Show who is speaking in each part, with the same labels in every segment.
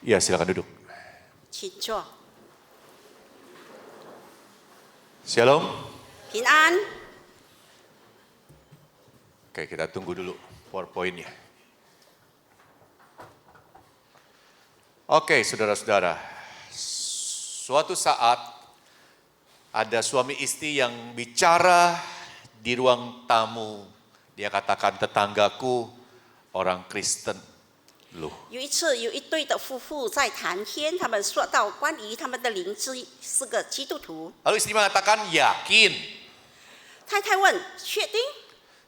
Speaker 1: Ya, silakan duduk.
Speaker 2: 请坐。
Speaker 1: Shalom.
Speaker 2: 平安。
Speaker 1: Oke, kita tunggu dulu PowerPoint-nya. Oke, saudara-saudara. Suatu saat ada suami istri yang bicara di ruang tamu. Dia katakan, tetanggaku orang Kristen loh.
Speaker 2: 有一次，有一对的夫妇在谈天，他们说到关于他们的邻居是个基督徒。
Speaker 1: Lalu istri mengatakan, yakin.
Speaker 2: 太太问：“确定？”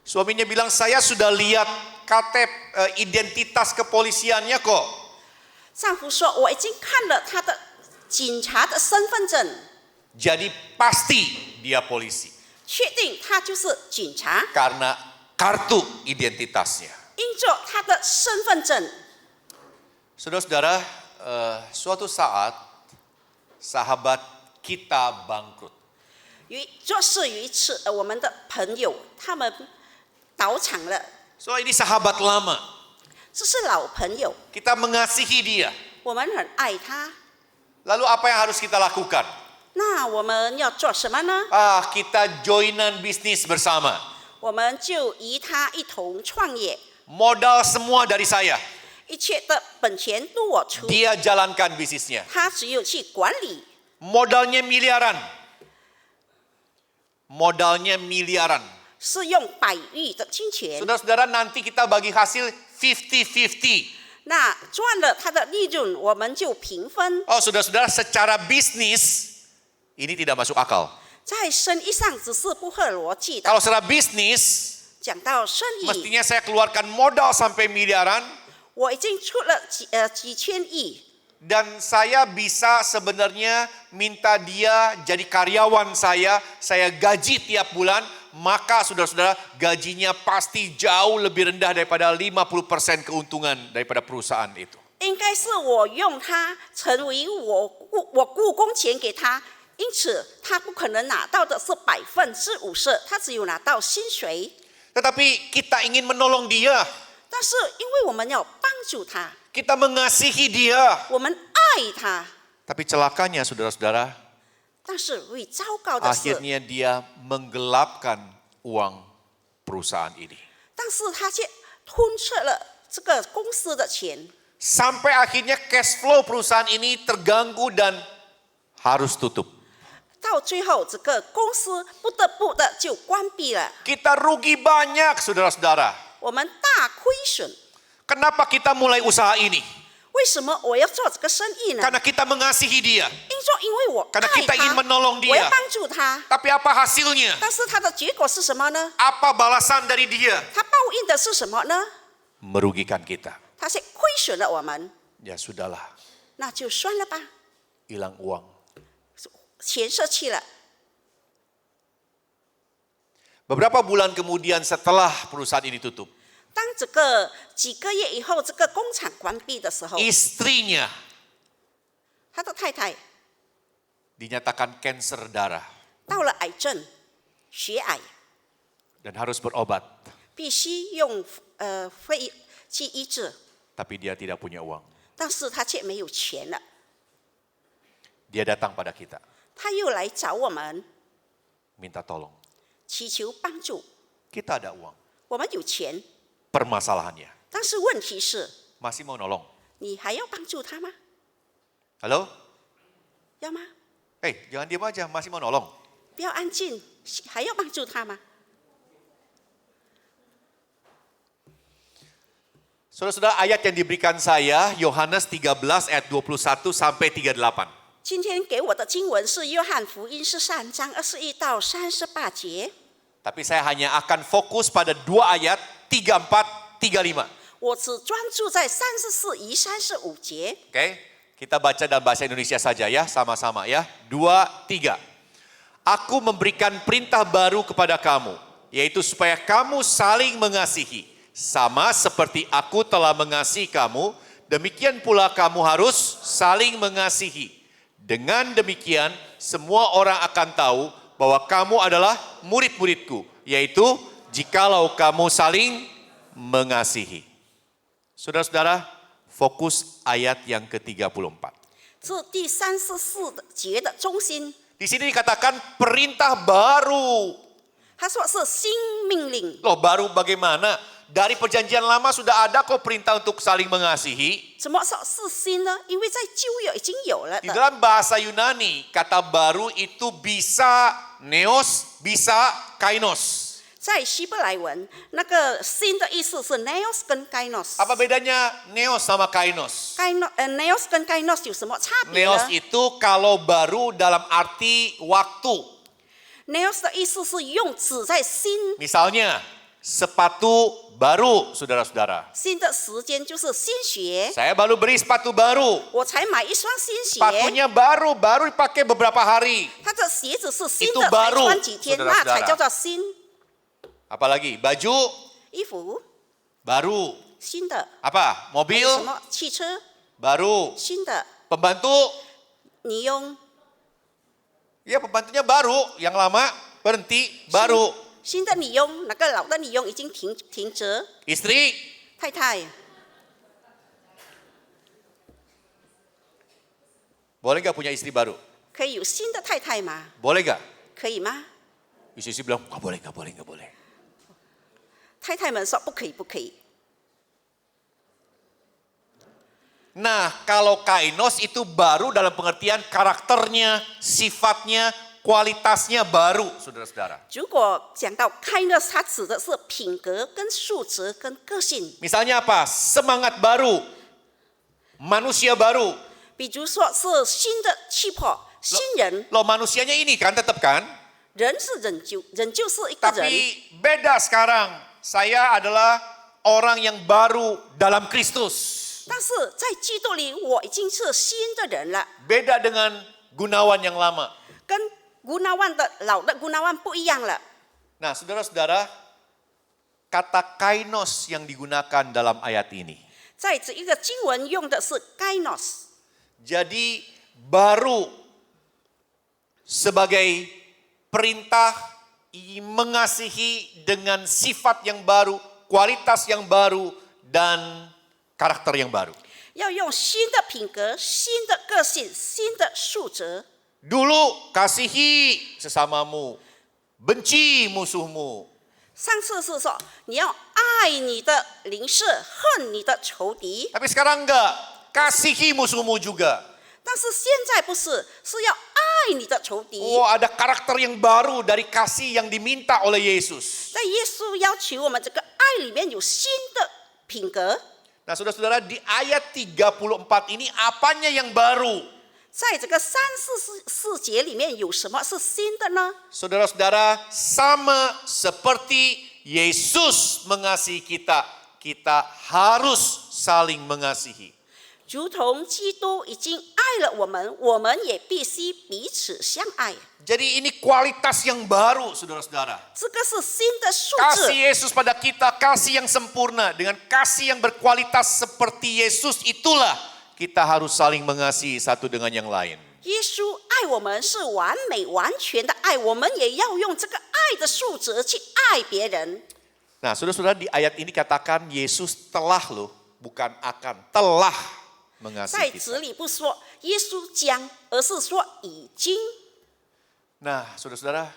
Speaker 1: Suaminya bilang, saya sudah lihat KTP identitas kepolisiannya kok.
Speaker 2: 丈夫说：“我已经看了他的警察的身份证，
Speaker 1: Jadi pasti dia polisi.
Speaker 2: 确定他就是警察，
Speaker 1: Karena kartu identitasnya.
Speaker 2: 因着他的身份证。”
Speaker 1: Saudara-saudara, suatu saat sahabat kita bangkrut.
Speaker 2: 有一次，我们的朋友他们倒场了，
Speaker 1: So ini sahabat lama.
Speaker 2: 这是老朋友，
Speaker 1: Kita mengasihi dia.
Speaker 2: 我们很爱他。
Speaker 1: Lalu apa yang harus kita lakukan?
Speaker 2: 那我们要做什么呢？
Speaker 1: Kita joinan bisnis bersama.
Speaker 2: 我们就与他一同创业，
Speaker 1: Modal semua dari saya.
Speaker 2: 一切的本钱都我出，
Speaker 1: Dia jalankan bisnisnya.
Speaker 2: 他只有去管理。
Speaker 1: Modalnya miliaran. Modalnya miliaran.
Speaker 2: 是用百亿的金钱，
Speaker 1: Saudara-saudara, nanti kita bagi hasil 50-50.
Speaker 2: 那赚了他的利润，我们就平分。
Speaker 1: Saudara-saudara, secara bisnis ini tidak masuk akal.
Speaker 2: 在生意上只是不合逻辑的。
Speaker 1: Kalau secara bisnis,
Speaker 2: 讲到生意，
Speaker 1: mestinya saya keluarkan modal sampai miliaran
Speaker 2: 我已经出了几千亿，
Speaker 1: dan saya bisa sebenarnya minta dia jadi karyawan saya gaji tiap bulan, maka saudara-saudara gajinya pasti jauh lebih rendah daripada 50% keuntungan daripada perusahaan itu.
Speaker 2: 应该是我用它成为我雇工钱给他，因此他不可能拿到的是50%，他只有拿到薪水。
Speaker 1: Tetapi kita ingin menolong dia,
Speaker 2: 但是因为我们要帮助他，
Speaker 1: kita mengasihi dia.
Speaker 2: 我们爱他，
Speaker 1: Tapi celakanya saudara-saudara,
Speaker 2: 但是最糟糕的是，
Speaker 1: akhirnya dia menggelapkan uang perusahaan ini.
Speaker 2: 但是他却吞噬了这个公司的钱，
Speaker 1: Sampai akhirnya cash flow perusahaan ini terganggu dan harus tutup.
Speaker 2: 到最后这个公司不得不的就关闭了，
Speaker 1: Kita rugi banyak saudara-saudara.
Speaker 2: 我们大亏损。
Speaker 1: Kenapa kita mulai usaha ini?
Speaker 2: 为什么我要做这个生意呢？
Speaker 1: Karena kita mengasihi dia.
Speaker 2: 因为我
Speaker 1: Karena
Speaker 2: 爱
Speaker 1: kita ingin
Speaker 2: 他，
Speaker 1: menolong
Speaker 2: 我要
Speaker 1: dia.
Speaker 2: 帮助他。
Speaker 1: Tapi apa hasilnya?
Speaker 2: 但是他的结果是什么呢？
Speaker 1: Apa balasan dari dia?
Speaker 2: 他报应的是什么呢？
Speaker 1: Merugikan kita.
Speaker 2: 他是亏损了我们，
Speaker 1: Ya sudahlah,
Speaker 2: 那就算了吧，
Speaker 1: hilang uang.
Speaker 2: 钱舍弃了。
Speaker 1: Beberapa bulan kemudian setelah perusahaan ini tutup,
Speaker 2: 当这个几个月以后，这个工厂关闭的时候，
Speaker 1: istrinya
Speaker 2: 他的太太
Speaker 1: dinyatakan kanker darah
Speaker 2: 到了癌症，血癌，
Speaker 1: dan harus berobat.
Speaker 2: 必须用肺去医治，
Speaker 1: Tapi dia tidak punya uang.
Speaker 2: 但是他却没有钱了。
Speaker 1: Dia datang pada kita,
Speaker 2: 他又来找我们，
Speaker 1: minta tolong.
Speaker 2: 祈求帮助。
Speaker 1: Kita ada uang.
Speaker 2: 我们有钱，
Speaker 1: Permasalahannya,
Speaker 2: 但是问题是，
Speaker 1: masih mau nolong.
Speaker 2: 你还要帮助他吗？
Speaker 1: Halo?
Speaker 2: 要吗？
Speaker 1: Jangan diam aja, masih mau nolong.
Speaker 2: 不要安静，还要帮助他吗？
Speaker 1: Saudara-saudara, ayat yang diberikan saya, Yohanes 13 ayat 21 sampai 38.
Speaker 2: 今天给我的经文是约翰福音13章21到38节。
Speaker 1: Tapi saya hanya akan fokus pada dua ayat, 34, 35.
Speaker 2: 我只专注在34与35节。
Speaker 1: Oke, kita baca dalam bahasa Indonesia saja ya, sama-sama ya. 2, 3. Aku memberikan perintah baru kepada kamu, yaitu supaya kamu saling mengasihi. Sama seperti aku telah mengasihi kamu, demikian pula kamu harus saling mengasihi. Dengan demikian, semua orang akan tahu bahwa kamu adalah murid-muridku, yaitu jikalau kamu saling mengasihi. Saudara-saudara, Fokus ayat yang ke-34.
Speaker 2: 这第34节的中心，
Speaker 1: Di sini dikatakan perintah baru.
Speaker 2: 他说是新命令。
Speaker 1: Loh, baru bagaimana? Dari perjanjian lama sudah ada kok perintah untuk saling mengasihi.
Speaker 2: 怎么说是新呢？因为在旧约已经有了
Speaker 1: Di
Speaker 2: 的。
Speaker 1: dalam bahasa Yunani, kata baru itu bisa neos, bisa kainos.
Speaker 2: 在希伯来文，那个新的意思是 neos 跟 kainos。
Speaker 1: Apa bedanya neos sama kainos?
Speaker 2: neos 跟 kainos 有什么差别
Speaker 1: Neos
Speaker 2: 呢
Speaker 1: itu kalau baru dalam arti waktu.
Speaker 2: ？neos 的意思是用指在新，
Speaker 1: Misalnya, sepatu baru, saudara-saudara.
Speaker 2: 新的时间就是新鞋。
Speaker 1: Saya baru beli sepatu baru.
Speaker 2: 我才买一双新鞋，
Speaker 1: Sepatunya baru dipakai beberapa hari.
Speaker 2: 他的鞋子是新
Speaker 1: Itu
Speaker 2: 的，才
Speaker 1: baru，
Speaker 2: 穿几天，
Speaker 1: saudara-saudara
Speaker 2: 那才叫做新。
Speaker 1: Apalagi baju
Speaker 2: 衣服
Speaker 1: baru.
Speaker 2: 新的，
Speaker 1: Apa?
Speaker 2: 还有
Speaker 1: Mobil
Speaker 2: 什么汽车
Speaker 1: baru.
Speaker 2: 新的，
Speaker 1: Pembantu,
Speaker 2: 你用
Speaker 1: ya pembantunya baru. Yang lama berhenti, baru.
Speaker 2: 新的你用，那个老的你用已经停着。
Speaker 1: Istri,
Speaker 2: 太太，
Speaker 1: boleh gak punya istri baru?
Speaker 2: 可以有新的太太吗？
Speaker 1: Boleh gak?
Speaker 2: 可以吗？
Speaker 1: Istri bilang, gak boleh, gak boleh, gak boleh.
Speaker 2: 太太们说不可以，不可以。
Speaker 1: Nah, kalau kainos itu baru dalam pengertian karakternya, sifatnya, kualitasnya baru, saudara-saudara.
Speaker 2: 如果讲到 kindness， 它指的是品格、跟素质、跟个性。
Speaker 1: Misalnya apa? Semangat baru, manusia baru.
Speaker 2: 比如说是新的气魄、新人，
Speaker 1: Loh, manusianya ini kan tetap kan?
Speaker 2: 人是人就是一个人。
Speaker 1: Tapi beda sekarang. Saya adalah orang yang baru dalam Kristus.
Speaker 2: 但是在基督里，我已经是新的人了，
Speaker 1: Beda dengan Gunawan yang lama.
Speaker 2: 跟Gunawan的老的Gunawan不一样了。
Speaker 1: Nah, saudara-saudara, kata kainos yang digunakan dalam ayat ini.
Speaker 2: 在这一个经文用的是 kainos，
Speaker 1: Jadi baru sebagai perintah mengasihi dengan sifat yang baru, kualitas yang baru, dan karakter yang baru.
Speaker 2: 要用新的品格、新的个性、新的素质。
Speaker 1: Dulu kasihi sesamamu, benci musuhmu.
Speaker 2: 上次是说你要爱你的邻舍，恨你的仇敌，
Speaker 1: Tapi sekarang enggak, kasihi musuhmu juga.
Speaker 2: 但是现在不是，是要爱你的仇敌。
Speaker 1: Oh, ada karakter yang baru dari kasih yang diminta oleh Yesus.
Speaker 2: 在耶稣要求我们这个爱里面有新的品格。
Speaker 1: Nah, saudara-saudara, di ayat 34 ini apanya yang baru?
Speaker 2: 在这个34节里面有什么是新的呢？
Speaker 1: Saudara-saudara, sama seperti Yesus mengasihi kita, kita harus saling mengasihi.
Speaker 2: 如同基督已经爱了我们，我们也必须彼此相爱。
Speaker 1: Jadi ini kualitas yang baru, saudara-saudara.
Speaker 2: 这个是新的素
Speaker 1: Kasih
Speaker 2: 质。
Speaker 1: Yesus pada kita, kasih yang sempurna. Dengan kasih yang berkualitas seperti Yesus, itulah kita harus saling mengasihi satu dengan yang lain.
Speaker 2: 耶稣爱我们是完美完全的爱，我们也要用这个爱的素质去爱别人。
Speaker 1: Nah, saudara-saudara, di ayat ini katakan Yesus telah loh, bukan akan, telah
Speaker 2: 在
Speaker 1: mengasihi
Speaker 2: 此
Speaker 1: kita.
Speaker 2: 里不说耶稣将，而是说已经。
Speaker 1: Nah, saudara-saudara,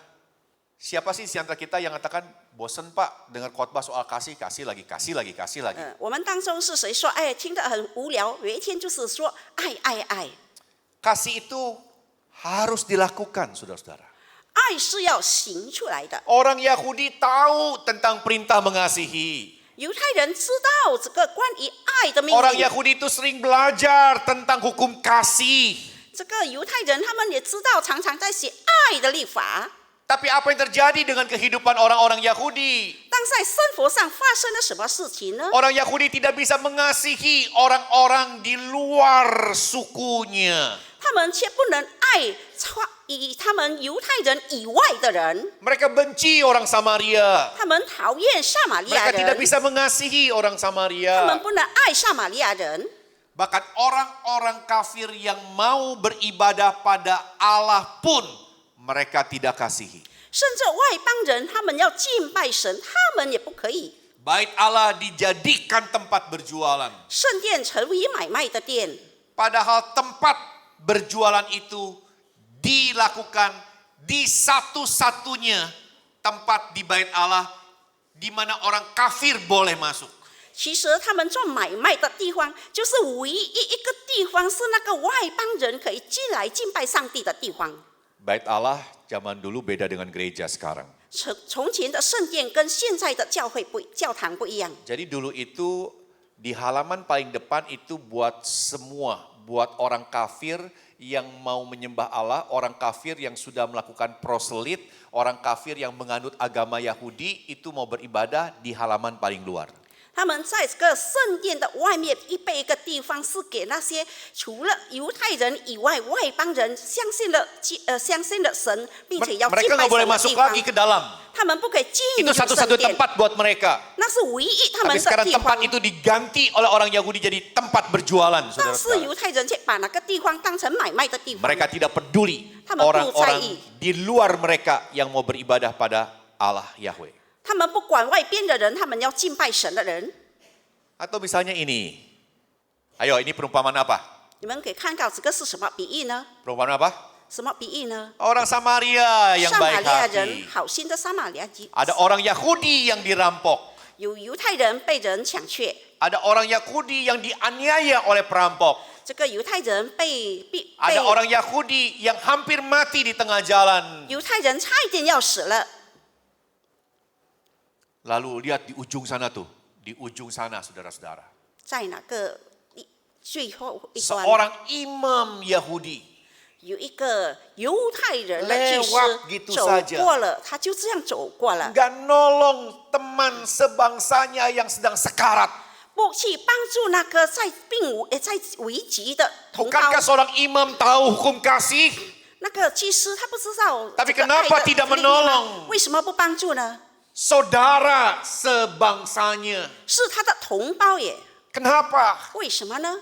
Speaker 1: siapa sih di antara kita yang katakan bosan Pak dengar khotbah soal kasih, kasih lagi, kasih lagi, kasih lagi.
Speaker 2: 我们当中是谁说，哎，听得很无聊？有一天就是说爱爱爱，
Speaker 1: Kasih itu harus dilakukan, saudara-saudara.
Speaker 2: 爱是要行出来的。
Speaker 1: Orang Yahudi tahu tentang perintah mengasihi.
Speaker 2: 犹太人知道这个关于爱的命
Speaker 1: Orang
Speaker 2: 令，
Speaker 1: Yahudi itu sering belajar tentang hukum kasih.
Speaker 2: 这个犹太人他们也知道，常常在写爱的律法。
Speaker 1: Tapi apa yang terjadi dengan kehidupan orang-orang Yahudi?
Speaker 2: 但在生活上发生了什么事情呢？
Speaker 1: Orang Yahudi tidak bisa mengasihi orang-orang di luar sukunya.
Speaker 2: 他们却不能爱以他们犹太人以外的人，
Speaker 1: Mereka benci orang Samaria.
Speaker 2: 他们讨厌撒玛利亚
Speaker 1: Mereka tidak
Speaker 2: 人，
Speaker 1: bisa mengasihi orang
Speaker 2: 他们
Speaker 1: Samaria.
Speaker 2: 不能爱撒玛利亚人。
Speaker 1: Bahkan orang-orang kafir yang mau beribadah pada Allah pun mereka tidak kasihi.
Speaker 2: 甚至外邦人他们要敬拜神，他们也不可以。
Speaker 1: Bait Allah dijadikan tempat berjualan.
Speaker 2: 圣殿成为买卖的店，
Speaker 1: Padahal tempat berjualan itu dilakukan di satu-satunya tempat di Bait Allah di mana orang kafir boleh masuk.
Speaker 2: 其实他们做买卖的地方，就是唯一一个地方是那个外邦人可以进来敬拜上帝的地方。
Speaker 1: Bait Allah zaman dulu beda dengan gereja sekarang.
Speaker 2: 从前的圣殿跟现在的教堂不一样。
Speaker 1: Jadi dulu itu di halaman paling depan itu buat semua, buat orang kafir yang mau menyembah Allah, orang kafir yang sudah melakukan proselit, orang kafir yang menganut agama Yahudi itu mau beribadah di halaman paling luar.
Speaker 2: 他们在这个圣殿的外面预备一个地方，是给那些除了犹太人以外外邦人相信了神，并且要敬
Speaker 1: Mereka
Speaker 2: 拜
Speaker 1: nggak boleh
Speaker 2: 神的
Speaker 1: masuk
Speaker 2: 地方
Speaker 1: lagi。ke dalam.
Speaker 2: 他们不可以进
Speaker 1: Itu
Speaker 2: 入圣
Speaker 1: satu-satu
Speaker 2: 殿，
Speaker 1: tempat buat mereka.
Speaker 2: 那是唯一他
Speaker 1: Tapi
Speaker 2: 们的
Speaker 1: sekarang
Speaker 2: 地
Speaker 1: tempat
Speaker 2: 方。
Speaker 1: itu diganti oleh orang Yahudi jadi tempat berjualan,
Speaker 2: 但是
Speaker 1: saudara-saudara.
Speaker 2: 犹太人却把那个地方当成买卖的地方。
Speaker 1: Mereka tidak peduli
Speaker 2: 他们不在
Speaker 1: orang-orang
Speaker 2: 意。
Speaker 1: di luar mereka yang mau beribadah pada Allah Yahweh.
Speaker 2: 他们不管外边的人，他们要敬拜神的人。
Speaker 1: Atau misalnya ini. Ayo, ini perumpamaan apa?
Speaker 2: 你们可以看到这个是什么比喻呢？
Speaker 1: Perumpamaan apa?
Speaker 2: 什么比喻呢？
Speaker 1: Orang Samaria yang
Speaker 2: 撒玛
Speaker 1: baik
Speaker 2: 利亚人
Speaker 1: hati.
Speaker 2: 好心的撒玛利亚人，
Speaker 1: Ada orang Yahudi yang dirampok.
Speaker 2: 有犹太人被人抢去，
Speaker 1: Ada orang Yahudi yang dianiaya oleh perampok.
Speaker 2: 这个犹太人被
Speaker 1: Ada orang Yahudi yang hampir mati di tengah jalan.
Speaker 2: 犹太人差一点要死了。
Speaker 1: Lalu lihat di ujung sana tuh. Di ujung sana saudara-saudara.
Speaker 2: 在哪个最后一端，
Speaker 1: Seorang imam Yahudi.
Speaker 2: 有一个犹太人的祭
Speaker 1: Lewat
Speaker 2: 司
Speaker 1: gitu
Speaker 2: 走
Speaker 1: saja.
Speaker 2: 过了，他就这样走过了，
Speaker 1: Gak nolong teman sebangsanya yang sedang sekarat.
Speaker 2: 不去帮助那个在危急的同胞。
Speaker 1: Bukankah seorang imam tahu hukum kasih?
Speaker 2: 那个祭司他不知道
Speaker 1: Tapi
Speaker 2: 这个爱
Speaker 1: kenapa
Speaker 2: 的
Speaker 1: tidak
Speaker 2: 律吗
Speaker 1: menolong?
Speaker 2: 为什么不帮助呢？
Speaker 1: Saudara sebangsanya.
Speaker 2: 是他的同胞耶，
Speaker 1: Kenapa?
Speaker 2: 为什么呢？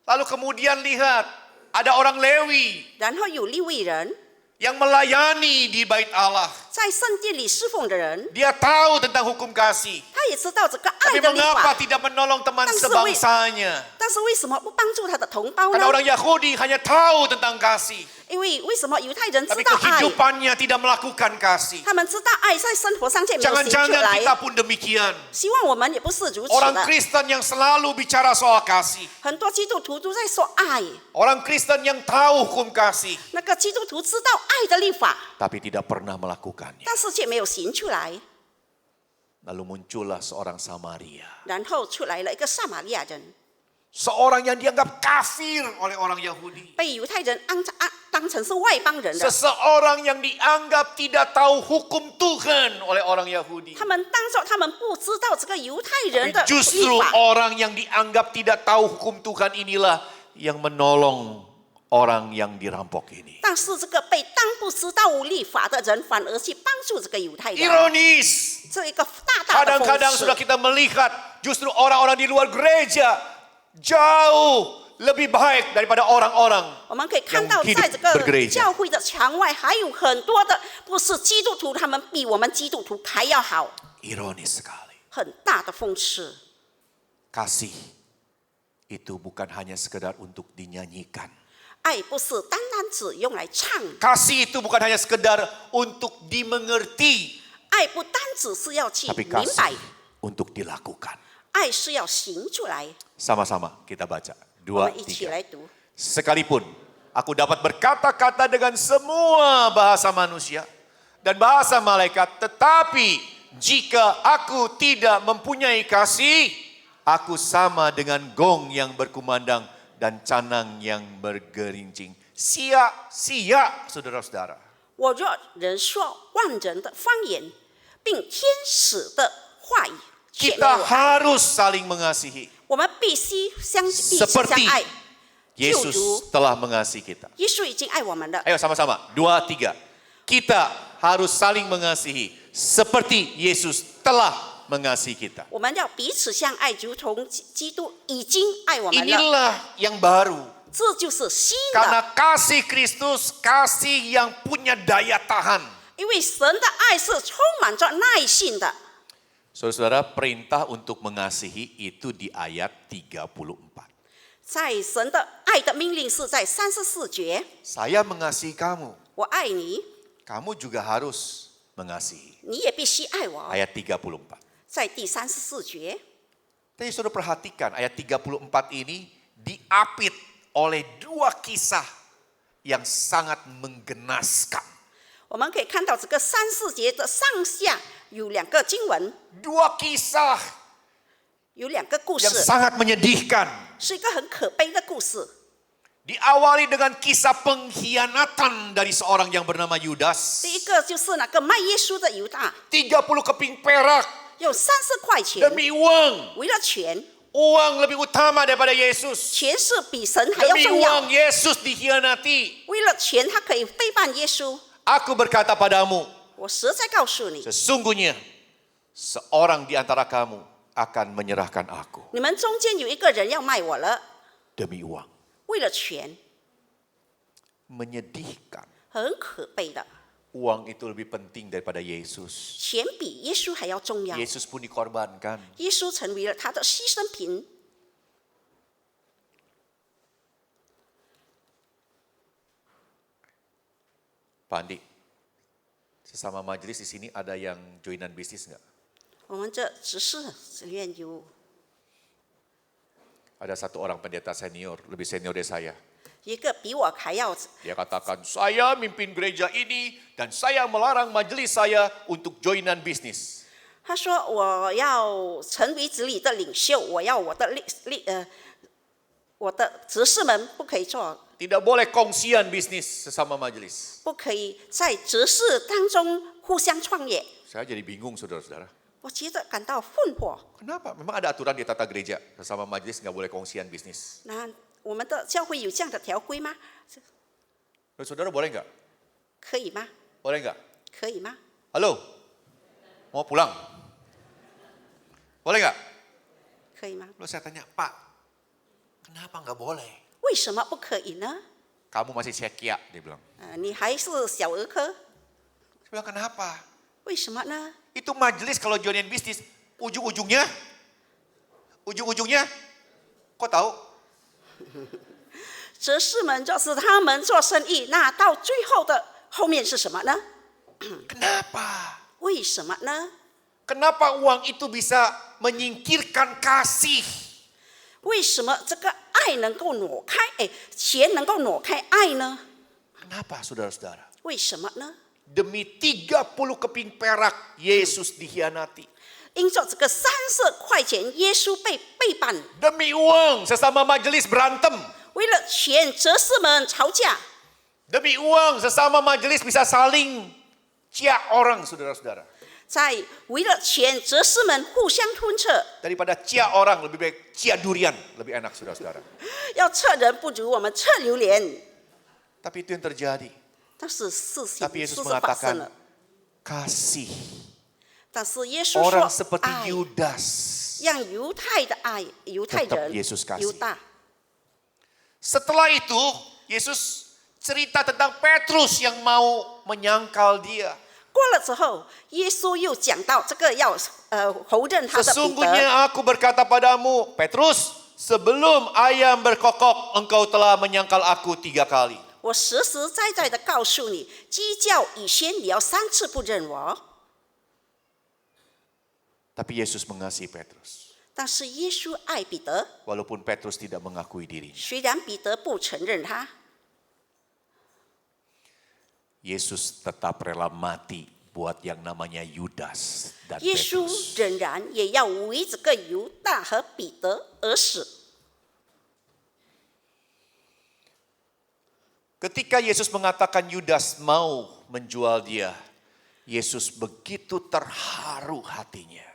Speaker 1: Lalu kemudian lihat, ada orang Lewi
Speaker 2: 然后有利未人
Speaker 1: yang melayani di Bait Allah.
Speaker 2: 在圣殿里侍奉的人，
Speaker 1: Dia tahu tentang hukum kasih.
Speaker 2: 他也知道这个爱
Speaker 1: Tapi
Speaker 2: 的律
Speaker 1: mengapa
Speaker 2: 法，
Speaker 1: tidak menolong teman
Speaker 2: Tapi
Speaker 1: sebangsanya?
Speaker 2: 但是为什么不帮助他的同胞
Speaker 1: Karena
Speaker 2: 呢？
Speaker 1: orang Yahudi hanya tahu tentang kasih.
Speaker 2: 因为什么犹太人知
Speaker 1: Tapi
Speaker 2: 道爱，
Speaker 1: kehidupannya tidak melakukan kasih.
Speaker 2: 他们知道爱在生活上却没有行出
Speaker 1: Jangan-jangan
Speaker 2: 来。
Speaker 1: kita pun demikian.
Speaker 2: 希望我们也不是如此
Speaker 1: Orang
Speaker 2: 的。
Speaker 1: Kristen yang selalu bicara soal kasih.
Speaker 2: 很多基督徒都在说爱，
Speaker 1: Orang Kristen yang tahu hukum kasih.
Speaker 2: 那个基督徒知道爱的律法，
Speaker 1: Tapi tidak pernah melakukannya.
Speaker 2: 但是却没有行出来。
Speaker 1: Lalu muncullah seorang Samaria.
Speaker 2: 然后出来了一个撒玛利亚人，
Speaker 1: Seorang yang dianggap kafir oleh orang Yahudi.
Speaker 2: 被犹太人当成是外邦人的。
Speaker 1: Seseorang yang dianggap tidak tahu hukum Tuhan oleh orang Yahudi.
Speaker 2: 他们当作他们不知道这个犹太人
Speaker 1: Tapi
Speaker 2: 的
Speaker 1: justru
Speaker 2: 律法，
Speaker 1: orang yang dianggap tidak tahu hukum Tuhan inilah yang menolong orang yang dirampok ini.
Speaker 2: 但是这个被当不知道律法的人，反而去帮助这个犹太人，
Speaker 1: Ironis.
Speaker 2: 这一个大大的
Speaker 1: Kadang-kadang
Speaker 2: 讽
Speaker 1: sudah
Speaker 2: 刺。
Speaker 1: kita melihat justru orang-orang di luar gereja jauh lebih baik daripada orang-orang
Speaker 2: 我们可以看到，
Speaker 1: yang hidup
Speaker 2: 在这个
Speaker 1: bergereja.
Speaker 2: 教会的墙外，还有很多的不是基督徒，他们比我们基督徒还要好，
Speaker 1: Ironis sekali.
Speaker 2: 很大的讽刺。
Speaker 1: Kasih itu bukan hanya sekedar untuk dinyanyikan.
Speaker 2: 爱不是单单只用来唱，
Speaker 1: Kasih itu bukan hanya sekedar untuk dimengerti,
Speaker 2: 爱不单只是要去
Speaker 1: tapi
Speaker 2: 明白
Speaker 1: kasih，untuk dilakukan.
Speaker 2: 爱是要行出来。
Speaker 1: Sama-sama kita baca.
Speaker 2: 我
Speaker 1: 2,
Speaker 2: 们一起
Speaker 1: 3.
Speaker 2: 来读。
Speaker 1: Sekalipun aku dapat berkata-kata dengan semua bahasa manusia dan bahasa malaikat, tetapi jika aku tidak mempunyai kasih, aku sama dengan gong yang berkumandang dan canang yang bergerincing. Sia-sia, saudara-saudara.
Speaker 2: 我若人说万人的方言，并天使的话语，却没
Speaker 1: Kita
Speaker 2: 有爱，
Speaker 1: harus saling mengasihi.
Speaker 2: 我们必须相
Speaker 1: Seperti
Speaker 2: 爱。
Speaker 1: Yesus telah mengasihi kita.
Speaker 2: 耶稣已经爱我们了。
Speaker 1: Ayo sama-sama, 2, 3. Kita harus saling mengasihi seperti Yesus telah mengasihi kita.
Speaker 2: 我们要彼此相爱，如同基督已经爱我们了。
Speaker 1: Inilah yang baru.
Speaker 2: 这就是新
Speaker 1: Karena
Speaker 2: 的，
Speaker 1: kasih Kristus, kasih yang punya daya tahan.
Speaker 2: 因为神的爱是充满着耐性的。
Speaker 1: Saudara-saudara, perintah untuk mengasihi itu di ayat 34.
Speaker 2: 在神的爱的命令是在34节，
Speaker 1: Saya mengasihi kamu,
Speaker 2: 我爱你，
Speaker 1: kamu juga harus mengasihi.
Speaker 2: 你也必须爱我。
Speaker 1: Ayat 34.
Speaker 2: 在第34节，
Speaker 1: Tapi saudara perhatikan ayat 34 ini diapit oleh dua kisah yang sangat menggenaskan.
Speaker 2: 我们可以看到这个34节的上下有两个经文，
Speaker 1: Dua kisah
Speaker 2: 有两个故
Speaker 1: yang
Speaker 2: 事，
Speaker 1: sangat menyedihkan.
Speaker 2: 是一个很可悲的故事。
Speaker 1: Diawali dengan kisah pengkhianatan dari seorang yang bernama Yudas.
Speaker 2: 第一个就是那个卖耶稣的犹大，
Speaker 1: 30 keping perak
Speaker 2: 用30块钱
Speaker 1: demi uang.
Speaker 2: 为了钱，
Speaker 1: Uang lebih utama daripada Yesus.
Speaker 2: 钱是比神还要
Speaker 1: Demi
Speaker 2: 重要
Speaker 1: uang。Yesus dikhianati.
Speaker 2: 为了钱，他可以背叛耶稣。
Speaker 1: Aku berkata padamu,
Speaker 2: 我实在告诉你，
Speaker 1: sesungguhnya seorang di antara kamu akan menyerahkan aku
Speaker 2: 你们中间有一个人要卖我了，
Speaker 1: demi uang.
Speaker 2: 为了钱，
Speaker 1: Menyedihkan.
Speaker 2: 很可悲的。
Speaker 1: Uang itu lebih penting daripada Yesus.
Speaker 2: 钱比耶稣还要重要。
Speaker 1: Yesus pun dikorbankan.
Speaker 2: 耶稣成为了他的牺牲品。
Speaker 1: Pak Andi, sesama majelis di sini ada yang joinan bisnis nggak?
Speaker 2: 我们这执事里面有
Speaker 1: Ada satu orang pendeta senior, lebih senior dari saya.
Speaker 2: 一个比我还要
Speaker 1: Dia katakan, saya mimpin gereja ini dan saya melarang majelis saya untuk joinan bisnis.
Speaker 2: 他说我要成为子里的领袖，我要我的执事们不可以做，
Speaker 1: Tidak boleh kongsian bisnis sesama majelis.
Speaker 2: 不可以在执事当中互相创业。
Speaker 1: Saya jadi bingung saudara-saudara.
Speaker 2: 我觉得感到困惑。
Speaker 1: Kenapa? Memang ada aturan di tata gereja, sesama majelis nggak boleh kongsian bisnis.
Speaker 2: 那我们的教会有这样的条规吗？
Speaker 1: Saudara boleh nggak?
Speaker 2: 可以吗？
Speaker 1: Boleh nggak?
Speaker 2: 可以吗？
Speaker 1: Halo? Mau pulang? Boleh nggak?
Speaker 2: 可以吗？
Speaker 1: Lalu saya tanya, Pak, kenapa nggak boleh?
Speaker 2: 为什么不可以呢？
Speaker 1: Kamu masih cekia, dia bilang.
Speaker 2: 你还是小儿科，
Speaker 1: Saya bilang, kenapa?
Speaker 2: 为什么呢？
Speaker 1: Itu majelis kalau joinin bisnis, ujung-ujungnya, kok tahu?
Speaker 2: 执事们就是他们做生意，那到最后的后面是什么呢？
Speaker 1: Kenapa?
Speaker 2: 为什么呢？
Speaker 1: Kenapa uang itu bisa menyingkirkan kasih?
Speaker 2: 为什么这个爱能够挪开？钱能够挪开爱呢？
Speaker 1: Kenapa saudara-saudara?
Speaker 2: 为什么呢？
Speaker 1: Demi 30 keping perak, Yesus dikhianati.
Speaker 2: 因着这个30块钱，耶稣被背叛，
Speaker 1: Demi uang, sesama majelis berantem.
Speaker 2: 为了钱，执事们吵架。
Speaker 1: Demi uang, sesama majelis bisa saling cia orang, saudara-saudara.
Speaker 2: 在为了钱，执事们互相吞斥，
Speaker 1: Daripada cia orang, lebih baik cia durian, lebih enak, saudara-saudara.
Speaker 2: 要测人不如我们测榴莲。
Speaker 1: Tapi itu yang terjadi.
Speaker 2: 但是事情
Speaker 1: Tapi
Speaker 2: 事
Speaker 1: Yesus
Speaker 2: 实发生
Speaker 1: mengatakan,
Speaker 2: 了。
Speaker 1: kasih.
Speaker 2: 但是耶稣
Speaker 1: Orang
Speaker 2: 说
Speaker 1: seperti
Speaker 2: 爱，
Speaker 1: Yudas.
Speaker 2: 让犹太的爱，犹太
Speaker 1: Tetap
Speaker 2: 人
Speaker 1: Yesus kasih.
Speaker 2: 犹大。
Speaker 1: Setelah itu, Yesus cerita tentang Petrus yang mau menyangkal dia.
Speaker 2: 过了之后，耶稣又讲到这个要否认他的彼得。
Speaker 1: Sesungguhnya aku berkata padamu, Petrus, sebelum ayam berkokok, engkau telah menyangkal aku 3 kali.
Speaker 2: 我实实在在的告诉你，鸡叫以先，你要3次不认我。
Speaker 1: Tapi Yesus mengasihi Petrus.
Speaker 2: 但是耶稣爱彼得，
Speaker 1: Walaupun Petrus tidak mengakui dirinya.
Speaker 2: 虽然彼得不承认他，
Speaker 1: Yesus tetap rela mati buat yang namanya Yudas dan
Speaker 2: 耶稣
Speaker 1: Petrus.
Speaker 2: 仍然也要为这个犹大和彼得而死。
Speaker 1: Ketika Yesus mengatakan Yudas mau menjual dia, Yesus begitu terharu hatinya.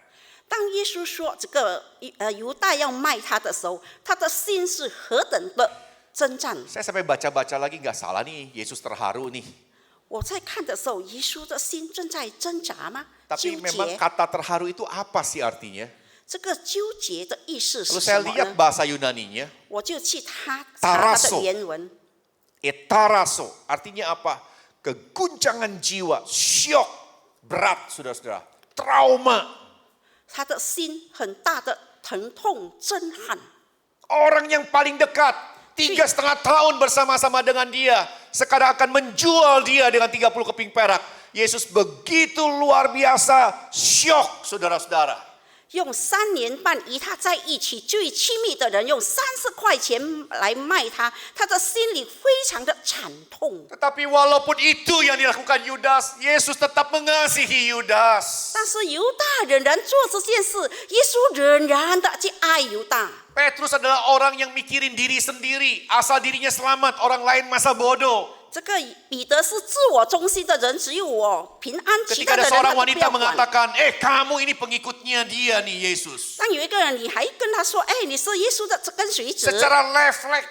Speaker 2: 当耶稣说这个犹大要卖他的时候，他的心是何等的征战。
Speaker 1: Saya sampai baca-baca lagi, nggak salah nih, Yesus terharu nih.
Speaker 2: 我在看的时候，耶稣的心正在挣扎吗？
Speaker 1: Tapi
Speaker 2: 纠
Speaker 1: memang
Speaker 2: 结。
Speaker 1: kata terharu itu apa sih artinya?
Speaker 2: 这个纠结的意思
Speaker 1: Kalau
Speaker 2: 是
Speaker 1: saya
Speaker 2: 什么
Speaker 1: lihat
Speaker 2: 呢？
Speaker 1: bahasa Yunaninya,
Speaker 2: 我就去查他
Speaker 1: Taraso
Speaker 2: 的原文。
Speaker 1: etaraso, artinya apa? Keguncangan jiwa, syok, berat, saudara-saudara, trauma.
Speaker 2: 他的心很大的疼痛震撼。
Speaker 1: Orang yang paling dekat, 3,5 tahun bersama-sama dengan dia, sekarang akan menjual dia dengan 30 keping perak. Yesus begitu luar biasa, syok saudara-saudara.
Speaker 2: 用3年半与他在一起最亲密的人，用30块钱来卖他，他的心里非常的惨痛。
Speaker 1: Tetapi walaupun itu yang dilakukan Yudas, Yesus tetap mengasihi Yudas.
Speaker 2: 但是犹大仍然做这件事，耶稣仍然的去爱犹大。
Speaker 1: Petrus adalah orang yang mikirin diri sendiri, asal dirinya selamat, orang lain masa bodoh.
Speaker 2: 这个彼得是自我中心的人，只有我平安，其
Speaker 1: Ketika
Speaker 2: 他的
Speaker 1: ada
Speaker 2: 人他
Speaker 1: seorang
Speaker 2: 都不
Speaker 1: wanita
Speaker 2: 要管。
Speaker 1: mengatakan, kamu ini pengikutnya dia nih Yesus.
Speaker 2: 当有一个人你还跟他说，你是耶稣的跟随者，
Speaker 1: Secara refleks,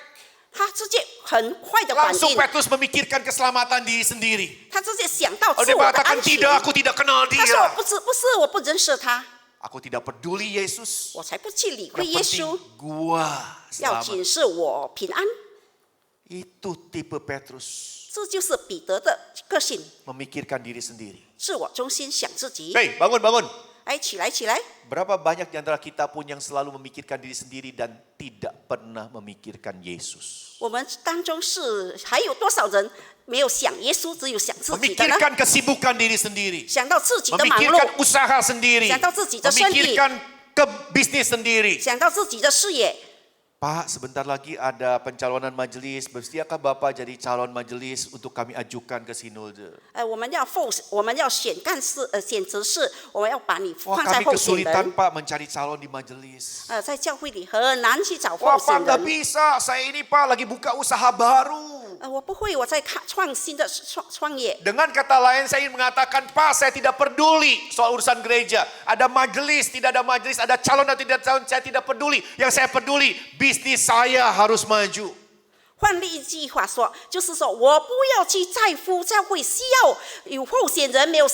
Speaker 2: 他直接很快的反
Speaker 1: langsung
Speaker 2: 应，
Speaker 1: Petrus memikirkan keselamatan diri sendiri.
Speaker 2: 他直接想到
Speaker 1: Lalu
Speaker 2: 自
Speaker 1: dia
Speaker 2: 我的
Speaker 1: mengatakan,
Speaker 2: 安全。
Speaker 1: tidak, aku tidak kenal
Speaker 2: 他说
Speaker 1: dia.
Speaker 2: 不是，我不认识他，
Speaker 1: Aku tidak peduli Yesus.
Speaker 2: 我才不去理会
Speaker 1: Yang
Speaker 2: 耶
Speaker 1: penting
Speaker 2: 稣，
Speaker 1: gua
Speaker 2: 要
Speaker 1: selamat.
Speaker 2: 紧是我平安。
Speaker 1: Itu tipe Petrus.
Speaker 2: 这就是彼得的个性，
Speaker 1: Memikirkan diri sendiri.
Speaker 2: 自我中心，想自己。
Speaker 1: Hei, bangun, bangun.
Speaker 2: 起来，起来！
Speaker 1: Berapa banyak di antara kita pun yang selalu memikirkan diri sendiri dan tidak pernah memikirkan Yesus.
Speaker 2: 我们当中还有多少人没有想耶稣，只有想自己的呢？
Speaker 1: Memikirkan kesibukan diri sendiri.
Speaker 2: 想到自己的忙
Speaker 1: Memikirkan
Speaker 2: 碌，
Speaker 1: usaha sendiri.
Speaker 2: 想到自己的生意，
Speaker 1: Memikirkan ke bisnis sendiri.
Speaker 2: 想到自己的事业。
Speaker 1: Pak, sebentar lagi ada pencalonan majelis. Bersiapkah Bapak jadi calon majelis untuk kami ajukan ke sinode?
Speaker 2: 我们要选干事，选执事，我们要把你
Speaker 1: Wah,
Speaker 2: 放在
Speaker 1: kami
Speaker 2: 候选
Speaker 1: kesulitan
Speaker 2: 人。
Speaker 1: Pak mencari calon di majelis.
Speaker 2: 在教会里很难去找
Speaker 1: Wah
Speaker 2: 候
Speaker 1: Pak
Speaker 2: 选
Speaker 1: nggak
Speaker 2: 人。
Speaker 1: bisa, saya ini Pak lagi buka usaha baru.
Speaker 2: 我不会，我在创新的创业。
Speaker 1: Dengan kata lain saya ingin mengatakan, Pak saya tidak peduli soal urusan gereja. Ada majelis, tidak ada majelis, ada calon atau tidak calon, saya tidak peduli. Yang saya peduli, bisnis saya harus maju.
Speaker 2: 换另一句话说，就是说我不要去在乎教会需要有候选人，没有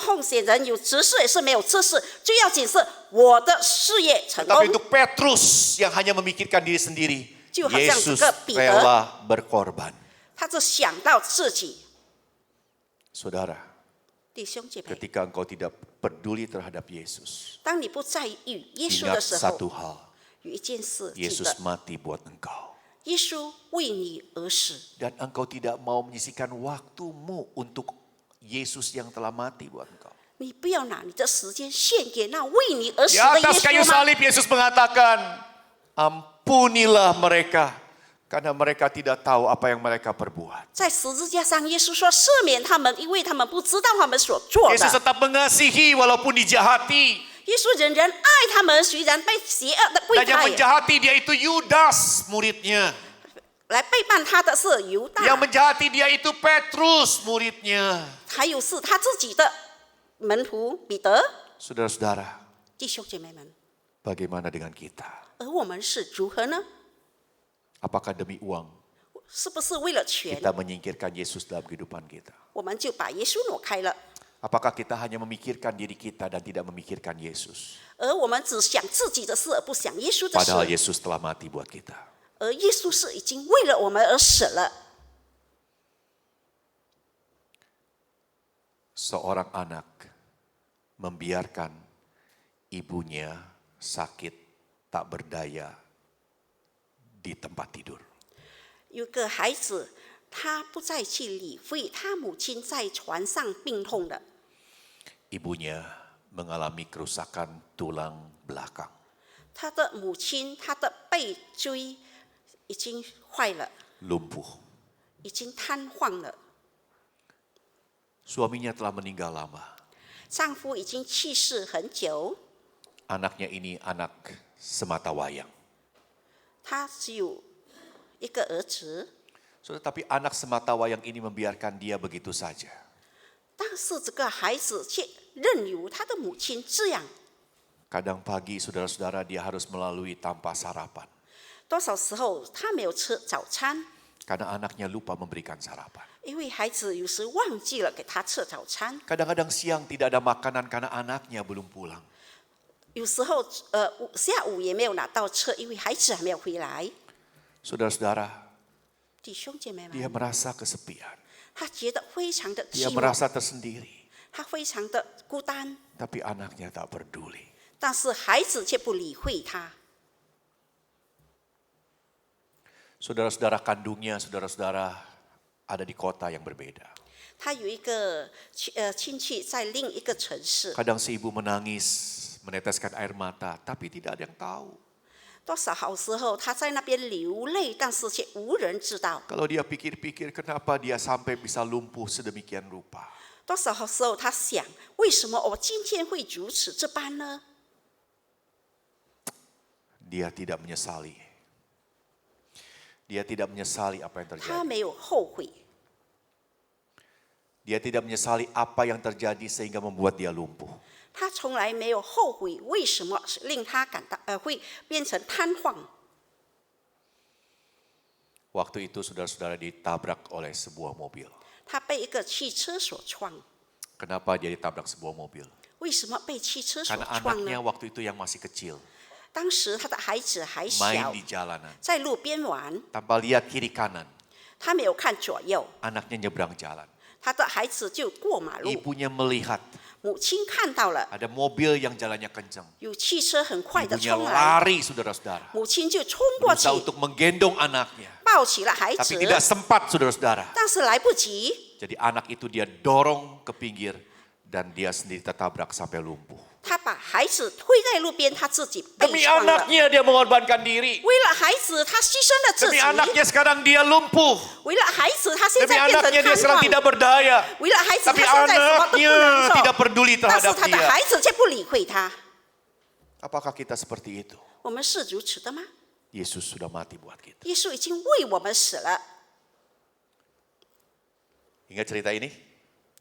Speaker 2: 候选人，有执事也是没有执事，最要紧是我的事业成
Speaker 1: Tapi
Speaker 2: 功。
Speaker 1: untuk Petrus yang hanya memikirkan diri sendiri,
Speaker 2: 就好像这
Speaker 1: Yesus
Speaker 2: 个彼得，
Speaker 1: rela berkorban.
Speaker 2: 他只想到自己。
Speaker 1: Saudara,
Speaker 2: 弟兄姐妹，
Speaker 1: ketika engkau tidak peduli terhadap Yesus,
Speaker 2: 当你不在意耶稣
Speaker 1: ingat
Speaker 2: 的时
Speaker 1: satu
Speaker 2: 候，
Speaker 1: hal,
Speaker 2: 有一件事记
Speaker 1: Yesus
Speaker 2: 得，
Speaker 1: mati buat engkau.
Speaker 2: 耶稣为你而死，
Speaker 1: Dan engkau tidak mau menyisihkan waktumu untuk Yesus yang telah mati buat engkau.
Speaker 2: 你不要拿你的时间献给那为你而死
Speaker 1: Di
Speaker 2: 的耶
Speaker 1: atas kayu
Speaker 2: 稣吗？
Speaker 1: salib Yesus mengatakan, ampunilah mereka karena mereka tidak tahu apa yang mereka perbuat.
Speaker 2: 在十字架上，耶稣说赦免他们，因为他们不知道他们所做
Speaker 1: Yesus
Speaker 2: 的。
Speaker 1: tetap mengasihi walaupun dijahati.
Speaker 2: 耶稣仍然爱他们，虽然被邪恶的背
Speaker 1: Dan yang
Speaker 2: 叛，
Speaker 1: menjahati dia itu Yudas muridnya.
Speaker 2: 来背叛他的是犹大，
Speaker 1: Yang menjahati dia itu Petrus muridnya.
Speaker 2: 还有是他自己的门徒彼得。
Speaker 1: Saudara-saudara,
Speaker 2: 弟兄姐妹们，
Speaker 1: bagaimana dengan kita?
Speaker 2: 而我们是如何呢？
Speaker 1: Apakah demi uang
Speaker 2: 是不是为了钱，
Speaker 1: kita menyingkirkan Yesus dalam kehidupan kita?
Speaker 2: 我们就把耶稣挪开了？
Speaker 1: Apakah kita hanya memikirkan diri kita dan tidak memikirkan Yesus?
Speaker 2: 而我们只想自己的事，而不想耶稣的
Speaker 1: Padahal
Speaker 2: 事。
Speaker 1: Yesus telah mati buat kita.
Speaker 2: 而耶稣是已经为了我们而死了。
Speaker 1: Seorang anak membiarkan ibunya sakit tak berdaya di tempat tidur.
Speaker 2: 有个孩子，他不再去理会他母亲在床上病痛了，
Speaker 1: Ibunya mengalami kerusakan tulang belakang.
Speaker 2: 他的母亲，他的背椎已经坏了，
Speaker 1: Lumpuh.
Speaker 2: 已经瘫痪了。
Speaker 1: Suaminya telah meninggal lama.
Speaker 2: 丈夫已经去世很久，
Speaker 1: Anaknya ini anak semata wayang.
Speaker 2: 他只有一个儿子，
Speaker 1: Tapi anak semata wayang ini membiarkan dia begitu saja.
Speaker 2: 但是这个孩子却任由他的母亲这样。
Speaker 1: Kadang pagi saudara-saudara dia harus melalui tanpa sarapan.
Speaker 2: 多少时候他没有吃早餐，
Speaker 1: Karena anaknya lupa memberikan sarapan.
Speaker 2: 因为孩子有时忘记了给他吃早餐。
Speaker 1: Kadang-kadang siang tidak ada makanan karena anaknya belum pulang.
Speaker 2: 有时候下午也没有拿到车，因为孩子还没有回来。
Speaker 1: Saudara-saudara,
Speaker 2: 弟兄姐妹
Speaker 1: dia
Speaker 2: 们，
Speaker 1: merasa kesepian.
Speaker 2: 他觉得非常的
Speaker 1: Dia
Speaker 2: 寂寞，
Speaker 1: merasa tersendiri.
Speaker 2: 他非常的孤单，
Speaker 1: Tapi anaknya tak peduli.
Speaker 2: 但是孩子却不理会他。
Speaker 1: Saudara-saudara kandungnya, saudara-saudara ada di kota yang berbeda.
Speaker 2: 他有一个亲戚在另一个城市，
Speaker 1: Kadang si ibu menangis, meneteskan air mata, tapi tidak ada yang tahu.
Speaker 2: 多少好时候他在那边流泪，但是却无人知道。
Speaker 1: Kalau dia pikir-pikir kenapa dia sampai bisa lumpuh sedemikian rupa.
Speaker 2: 多少时候他想，为什么我今天会如此这般呢？
Speaker 1: Dia tidak menyesali. Dia tidak menyesali apa yang
Speaker 2: 他
Speaker 1: terjadi.
Speaker 2: 没有后悔，
Speaker 1: Dia tidak menyesali apa yang terjadi sehingga membuat dia lumpuh.
Speaker 2: 他从来没有后悔，为什么令他感到会变成瘫痪？
Speaker 1: Waktu itu saudara-saudara ditabrak oleh sebuah mobil.
Speaker 2: 他被一个汽车所撞，
Speaker 1: Kenapa dia ditabrak sebuah mobil?
Speaker 2: 为什么被汽车所
Speaker 1: Karena
Speaker 2: 撞
Speaker 1: anaknya
Speaker 2: 呢？
Speaker 1: waktu itu yang masih kecil,
Speaker 2: 当时他的孩子还
Speaker 1: main
Speaker 2: 小，
Speaker 1: di jalanan,
Speaker 2: 在路边玩，
Speaker 1: tanpa lihat kiri kanan.
Speaker 2: 他没有看左右，
Speaker 1: Anaknya nyebrang jalan.
Speaker 2: 他的孩子就过马路，
Speaker 1: Ibunya melihat
Speaker 2: 母亲看到了，
Speaker 1: ada mobil yang jalannya kencang.
Speaker 2: 有汽车很快的
Speaker 1: Ibunya
Speaker 2: 冲来，
Speaker 1: lari saudara-saudara.
Speaker 2: 母亲就冲过去
Speaker 1: Berusaha untuk menggendong anaknya.
Speaker 2: 抱起了孩
Speaker 1: Tapi
Speaker 2: 子，
Speaker 1: tidak sempat saudara-saudara.
Speaker 2: 但是来不及，
Speaker 1: Jadi anak itu dia dorong ke pinggir dan dia sendiri tertabrak sampai lumpuh.
Speaker 2: 他把孩子推在路边，他自己被
Speaker 1: Demi
Speaker 2: 撞了。
Speaker 1: anaknya dia mengorbankan diri.
Speaker 2: 为了孩子，他牺牲了自
Speaker 1: Demi
Speaker 2: 己；
Speaker 1: anaknya sekarang dia lumpuh.
Speaker 2: 为了孩子，他现
Speaker 1: Demi
Speaker 2: 在变成
Speaker 1: anaknya dia
Speaker 2: 瘫
Speaker 1: sekarang
Speaker 2: 痪；
Speaker 1: tidak berdaya.
Speaker 2: 为了孩子，他
Speaker 1: Tapi
Speaker 2: 现在什么都不
Speaker 1: anaknya
Speaker 2: 能
Speaker 1: tidak
Speaker 2: 做。
Speaker 1: peduli
Speaker 2: 但是
Speaker 1: terhadap
Speaker 2: 他的
Speaker 1: dia.
Speaker 2: 孩子却不理会他。
Speaker 1: Apakah kita seperti itu?
Speaker 2: 我们是如此的吗？
Speaker 1: Yesus sudah mati buat kita.
Speaker 2: 耶稣已经为我们死了。
Speaker 1: Ingat cerita ini?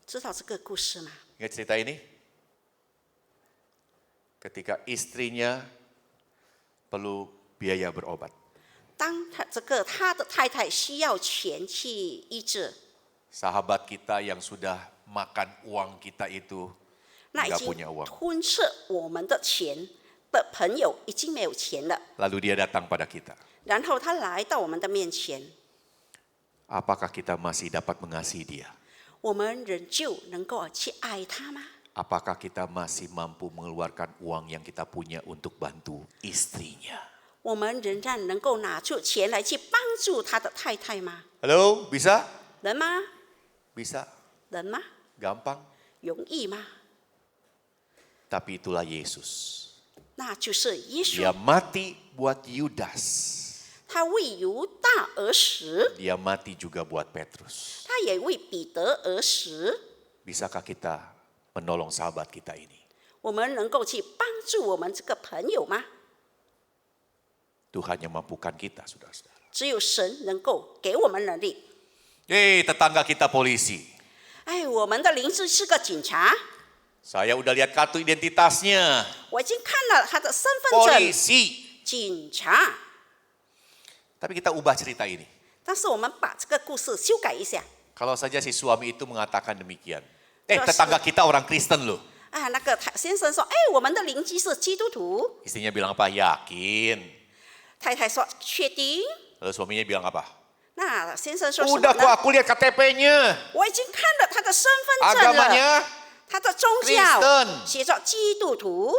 Speaker 2: 知道这个故事吗？
Speaker 1: Ingat cerita ini? Ketika istrinya perlu biaya berobat.
Speaker 2: 当他的太太需要钱去医治，
Speaker 1: Sahabat kita yang sudah makan uang kita itu
Speaker 2: 那已
Speaker 1: nggak
Speaker 2: 经
Speaker 1: punya uang.
Speaker 2: 吞噬我们的钱的朋友已经没有钱了。
Speaker 1: Lalu dia datang pada kita.
Speaker 2: 然后他来到我们的面前，
Speaker 1: Apakah kita masih dapat mengasihi dia?
Speaker 2: 我们仍旧能够去爱他吗？
Speaker 1: Apakah kita masih mampu mengeluarkan uang yang kita punya untuk bantu istrinya?
Speaker 2: 我们仍然能够拿出钱来去帮助他的太太吗？
Speaker 1: Halo, bisa?
Speaker 2: 能吗？
Speaker 1: Bisa.
Speaker 2: 能吗？
Speaker 1: Gampang.
Speaker 2: 容易吗？
Speaker 1: Tapi itulah Yesus.
Speaker 2: 那就是耶
Speaker 1: Dia
Speaker 2: 稣，
Speaker 1: mati buat Yudas.
Speaker 2: 他为犹大而死，
Speaker 1: Dia mati juga buat Petrus.
Speaker 2: 他也为彼得而死。
Speaker 1: Bisakah kita menolong sahabat kita ini?
Speaker 2: 我们能够去帮助我们这个朋友吗？
Speaker 1: Tuhan yang mampukan kita, saudara-saudara.
Speaker 2: 只有神能够给我们能力。
Speaker 1: Tetangga kita polisi.
Speaker 2: 哎，我们的邻居是个警察，
Speaker 1: Saya udah lihat kartu identitasnya.
Speaker 2: 我已经看了他的身份证，
Speaker 1: Polisi.
Speaker 2: 警察。
Speaker 1: Tapi kita ubah cerita ini.
Speaker 2: 但是我们把这个故事修改一下。
Speaker 1: Kalau saja si suami itu mengatakan demikian.
Speaker 2: Terus-
Speaker 1: Tetangga kita orang Kristen loh.
Speaker 2: 啊，那个先生说：“哎，我们的邻居是基督徒。
Speaker 1: Istrinya bilang apa? Yakin. ”
Speaker 2: 太太说：“确定。
Speaker 1: Lalu suaminya bilang apa? ”
Speaker 2: 那先生说什么
Speaker 1: Udah kok
Speaker 2: 呢？
Speaker 1: aku lihat KTP-nya.
Speaker 2: 我已经看了他的身份证了，
Speaker 1: Agamanya
Speaker 2: 他的宗教
Speaker 1: Kristen
Speaker 2: 写着基督徒，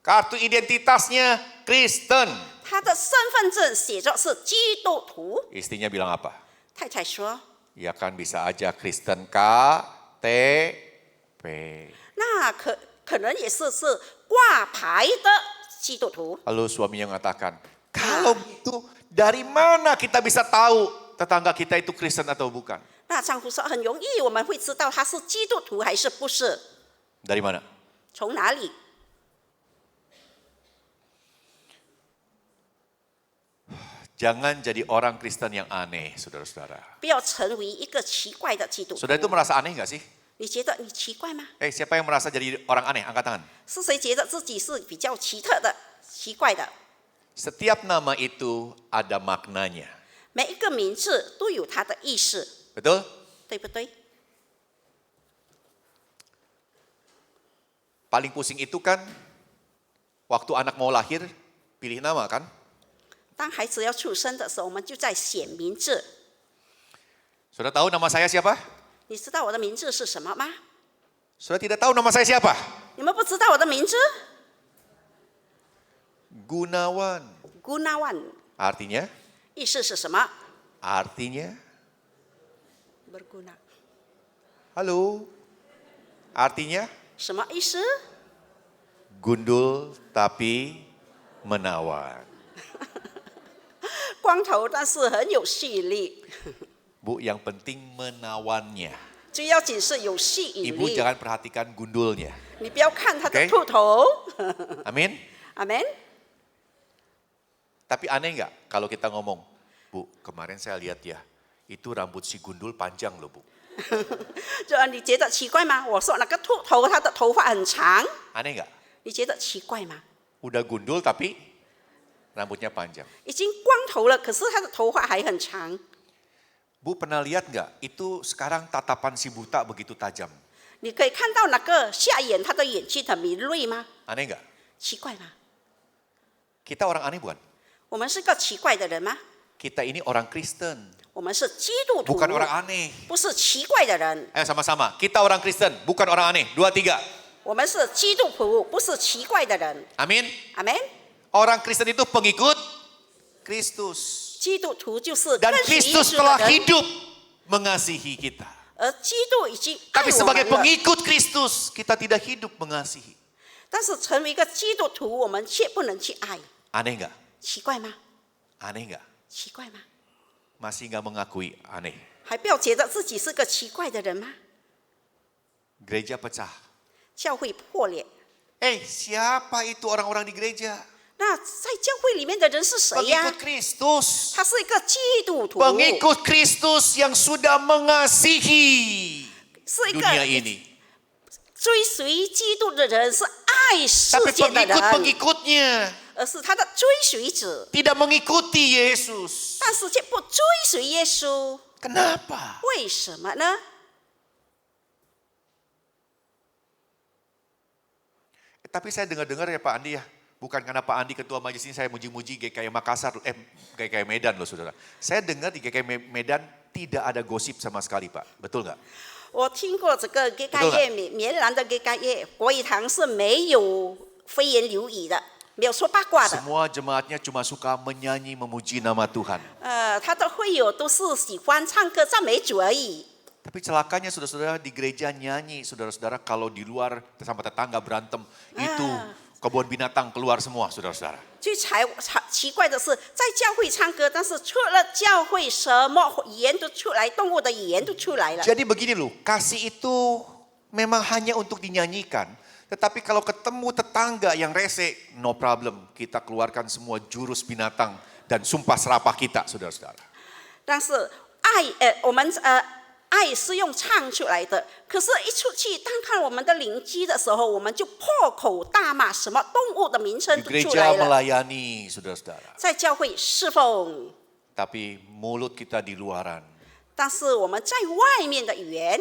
Speaker 1: kartu identitasnya Kristen.
Speaker 2: 他的身份证写着是基督徒。
Speaker 1: Istrinya bilang apa?
Speaker 2: 太太说
Speaker 1: Ya kan bisa aja Kristen KTP.
Speaker 2: 那可能也是挂牌的基督徒。
Speaker 1: Lalu suaminya mengatakan, kalau gitu dari mana kita bisa tahu tetangga kita itu Kristen atau bukan?
Speaker 2: 那丈夫说很容易，我们会知道他是基督徒还是不是，
Speaker 1: Dari mana?
Speaker 2: 从哪里？
Speaker 1: Jangan jadi orang Kristen yang aneh, saudara-saudara.
Speaker 2: 不要成为一个奇怪的基督徒。
Speaker 1: Saudara itu merasa aneh nggak sih?
Speaker 2: 你觉得你奇怪吗？
Speaker 1: Siapa yang merasa jadi orang aneh? Angkat tangan.
Speaker 2: 是谁觉得自己是比较奇特的、奇怪的？
Speaker 1: Setiap nama itu ada maknanya.
Speaker 2: 每一个名字都有它的意思，
Speaker 1: Betul?
Speaker 2: 对不对？
Speaker 1: Paling pusing itu kan waktu anak mau lahir pilih nama kan?
Speaker 2: 当孩子要出生的时候，我们就在选名字。
Speaker 1: Saudara tahu nama saya siapa?
Speaker 2: 你知道我的名字是什么吗？
Speaker 1: Saudara tidak tahu nama saya siapa?
Speaker 2: 你们不知道我的名字？
Speaker 1: Gunawan.
Speaker 2: gunawan，
Speaker 1: Artinya?
Speaker 2: 意思是什么？
Speaker 1: Artinya?
Speaker 2: berguna，
Speaker 1: Halo? Artinya?
Speaker 2: 什么意思？
Speaker 1: Gundul tapi menawan.
Speaker 2: 光头但是很有吸引力，
Speaker 1: Bu, yang penting menawannya.
Speaker 2: 最要紧是有吸引
Speaker 1: Ibu
Speaker 2: 力。
Speaker 1: jangan perhatikan gundulnya.
Speaker 2: 你不要看他的
Speaker 1: OK
Speaker 2: 秃头，
Speaker 1: Amin?
Speaker 2: 阿门。
Speaker 1: Tapi aneh nggak kalau kita ngomong, Bu, kemarin saya lihat ya, itu rambut si gundul panjang loh, Bu.
Speaker 2: 就你觉得奇怪吗？我说那个秃头，他的头发很长，
Speaker 1: Aneh nggak?
Speaker 2: 你觉得奇怪吗？
Speaker 1: Udah gundul tapi rambutnya panjang.
Speaker 2: 已经光头了，可是他的头发还很长。
Speaker 1: Bu pernah lihat nggak? Itu sekarang tatapan si buta begitu tajam.
Speaker 2: 你可以看到那个下眼，他的眼睛很敏锐吗？
Speaker 1: Aneh nggak?
Speaker 2: 奇怪吗？
Speaker 1: Kita orang aneh bukan?
Speaker 2: 我们是个奇怪的人吗？
Speaker 1: Kita ini orang Kristen,
Speaker 2: 我们是基督徒，
Speaker 1: bukan orang aneh.
Speaker 2: 不是奇怪的人。
Speaker 1: Ayo sama-sama, kita orang Kristen, bukan orang aneh. 2, 3.
Speaker 2: 我们是基督徒，不是奇怪的人。
Speaker 1: Amin.
Speaker 2: 阿门。
Speaker 1: Orang Kristen itu pengikut Kristus.
Speaker 2: 基督徒就是跟
Speaker 1: Dan
Speaker 2: 随耶
Speaker 1: Kristus
Speaker 2: 稣的
Speaker 1: telah
Speaker 2: 人，
Speaker 1: hidup mengasihi kita.
Speaker 2: 而基督已经爱
Speaker 1: Tapi
Speaker 2: 我
Speaker 1: sebagai
Speaker 2: 们了。
Speaker 1: pengikut Kristus, kita tidak hidup mengasihi.
Speaker 2: 但是成为一个基督徒，我们却不能去爱，
Speaker 1: Aneh nggak?
Speaker 2: 奇怪吗？
Speaker 1: Aneh nggak?
Speaker 2: 奇怪吗？
Speaker 1: Masih nggak mengakui aneh.
Speaker 2: 还不要觉得自己是个奇怪的人吗？
Speaker 1: Gereja pecah.
Speaker 2: 教会破裂，
Speaker 1: Siapa itu orang-orang di gereja?
Speaker 2: 那在教会里面的人是谁呀、
Speaker 1: Pengikut Kristus.
Speaker 2: 他是一个基督徒，
Speaker 1: Pengikut Kristus yang sudah mengasihi
Speaker 2: 是一个
Speaker 1: dunia ini.
Speaker 2: 追随基督的人，是爱世
Speaker 1: Tapi
Speaker 2: 界的人，
Speaker 1: pengikut-pengikutnya
Speaker 2: 而是他的追随者，
Speaker 1: tidak mengikuti Yesus.
Speaker 2: 但是却不追随耶稣，
Speaker 1: Kenapa?
Speaker 2: 为什么呢？
Speaker 1: Tapi saya dengar-dengar ya Pak Andi ya, bukan karena Pak Andi ketua majelis ini saya muji-muji GKI Makassar, GKI Medan loh saudara. Saya dengar di GKI Medan tidak ada gosip sama sekali Pak, betul nggak?
Speaker 2: 我听过这个给盖业棉兰的给盖业国语堂是没有飞言流语的，没有说八卦的。
Speaker 1: Semua jemaatnya cuma suka menyanyi memuji nama Tuhan.
Speaker 2: 他的会友都是喜欢唱歌赞美主而已。
Speaker 1: Tapi celakanya saudara-saudara di gereja nyanyi, saudara-saudara kalau di luar sama tetangga berantem, itu kebun binatang keluar semua saudara-saudara.
Speaker 2: 最奇怪的是，在教会唱歌，但是出了教会，什么语言都出来，动物的语言都出来了。
Speaker 1: Jadi begini loh, kasih itu memang hanya untuk dinyanyikan. Tetapi kalau ketemu tetangga yang rese, no problem. Kita keluarkan semua jurus binatang dan sumpah serapah kita, saudara-saudara.
Speaker 2: 但是我们爱是用唱出来的，可是一出去，当看我们的邻居的时候，我们就破口大骂，什么动物的名称
Speaker 1: Di
Speaker 2: 都出
Speaker 1: gereja
Speaker 2: 来了。
Speaker 1: melayani, saudara-saudara.
Speaker 2: 在教会侍奉，
Speaker 1: Tapi mulut kita di luaran.
Speaker 2: 但是我们在外面的语言，